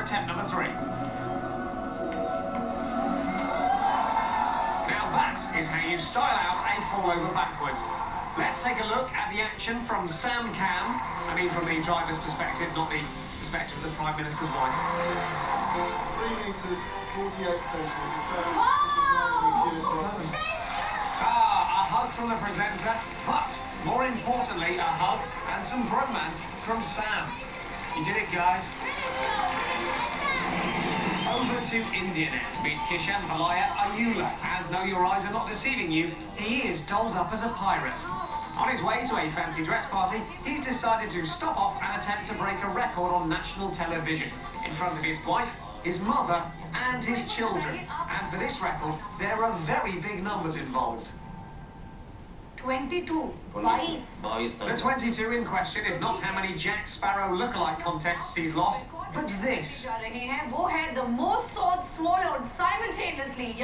attempt number 3. Now that is how you style out a fall over backwards. Let's take a look at the action from Sam Cam. I mean from the driver's perspective, not the perspective of the Prime Minister's wife. 3 metres, 48 centimetres. A hug from the presenter, but more importantly, a hug and some bromance from Sam. You did it, guys. Over to India now to meet Kishan Valaya Ayula. And no, your eyes are not deceiving you, he is dolled up as a pirate. On his way to a fancy dress party, he's decided to stop off and attempt to break a record on national television in front of his wife, his mother, and his children. And for this record, there are very big numbers involved. 22. The 22 in question is not how many Jack Sparrow lookalike contests he's lost, but this. वो है the most swords swallowed simultaneously.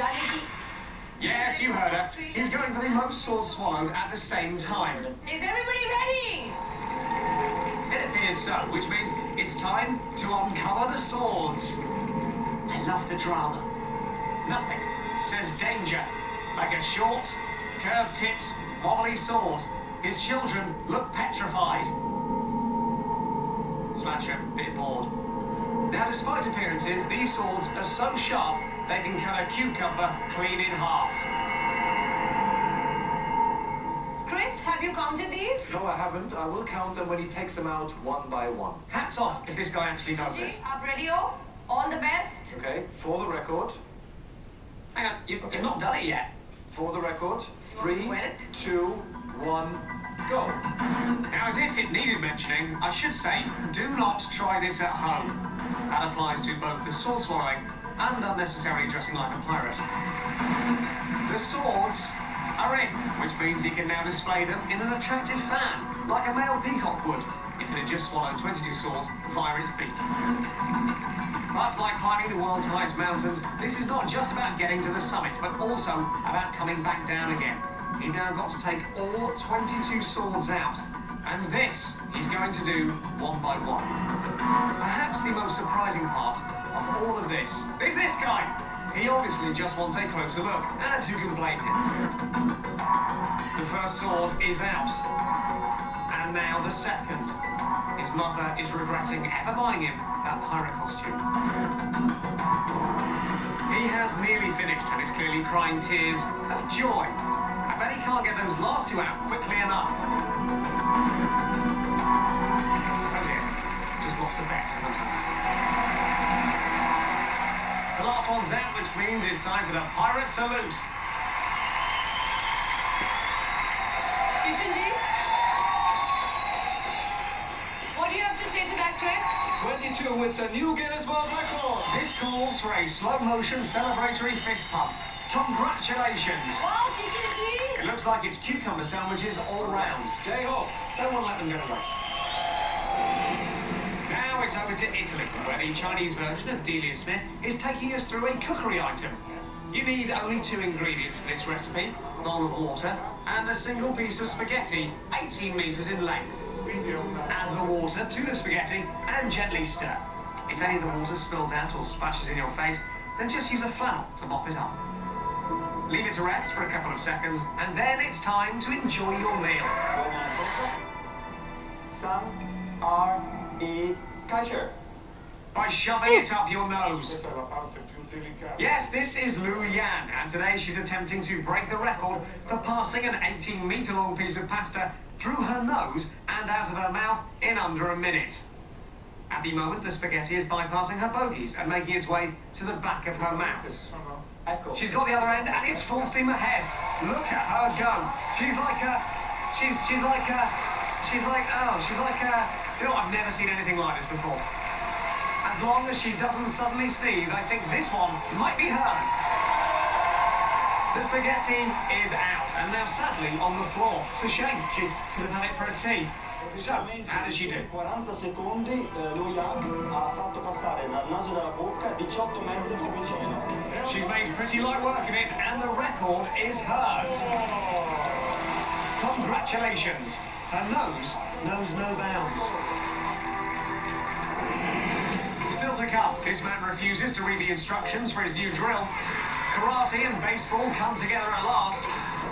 Yes, you heard her. He's going for the most swords swallowed at the same time. Is everybody ready? It appears so, which means it's time to uncover the swords. I love the drama. Nothing says danger like a short, curved-tipped, wobbly sword. His children look petrified. Slasher, bit bored. Now, despite appearances, these swords are so sharp they can cut a cucumber clean in half. Chris, have you counted these? No, I haven't. I will count them when he takes them out one by one. Hats off if this guy actually does this. Up ready, all the best. Okay, for the record. Hang on, you've not done it yet. For the record, 3, Wait. 2, 1, go. Now, as if it needed mentioning, I should say, do not try this at home. That applies to both the sword swallowing and unnecessarily dressing like a pirate. The swords are in, which means he can now display them in an attractive fan, like a male peacock would, if it had just swallowed 22 swords via its beak. But like climbing the world's highest mountains, this is not just about getting to the summit, but also about coming back down again. He's now got to take all 22 swords out, and this he's going to do one by one. Perhaps the most surprising part of all of this is this guy. He obviously just wants a closer look, and who can blame him? The first sword is out, and now the second. His mother is regretting ever buying him that pirate costume. He has nearly finished and is clearly crying tears of joy. I bet he can't get those last 2 out quickly enough. Oh dear, just lost a bet, haven't I? The last one's out, which means it's time for the pirate salute. Kishanji, what do you have to say to that, Chris? 22, it's a new Guinness World Record. This calls for a slow-motion celebratory fist pump. Congratulations! Wow, Kishanji! It looks like it's cucumber sandwiches all round. J-Hope, don't want to let them go to waste. Now it's over to Italy, where the Chinese version of Delia Smith is taking us through a cookery item. You need only 2 ingredients for this recipe, a bowl of water and a single piece of spaghetti 18 metres in length. Add the water to the spaghetti and gently stir. If any of the water spills out or splashes in your face, then just use a flannel to mop it up. Leave it to rest for a couple of seconds, and then it's time to enjoy your meal. Kaiser. By shoving it up your nose. Yes, this is Lu Yan, and today she's attempting to break the record for passing an 18-metre-long piece of pasta through her nose and out of her mouth in under a minute. At the moment, the spaghetti is bypassing her bogies and making its way to the back of her mouth. She's got the other end, and it's full steam ahead. Look at her go. She's like, do you know what? I've never seen anything like this before. As long as she doesn't suddenly sneeze, I think this one might be hers. The spaghetti is out, and now sadly on the floor. It's a shame, she could have had it for a tea. So, how did she do? 40 secondi, Lu Yan ha fatto passare dal naso della bocca 18 metri di vicino. She's made pretty light work of it, and the record is hers. Congratulations. Her nose knows no bounds. Still to come, this man refuses to read the instructions for his new drill. Karate and baseball come together at last.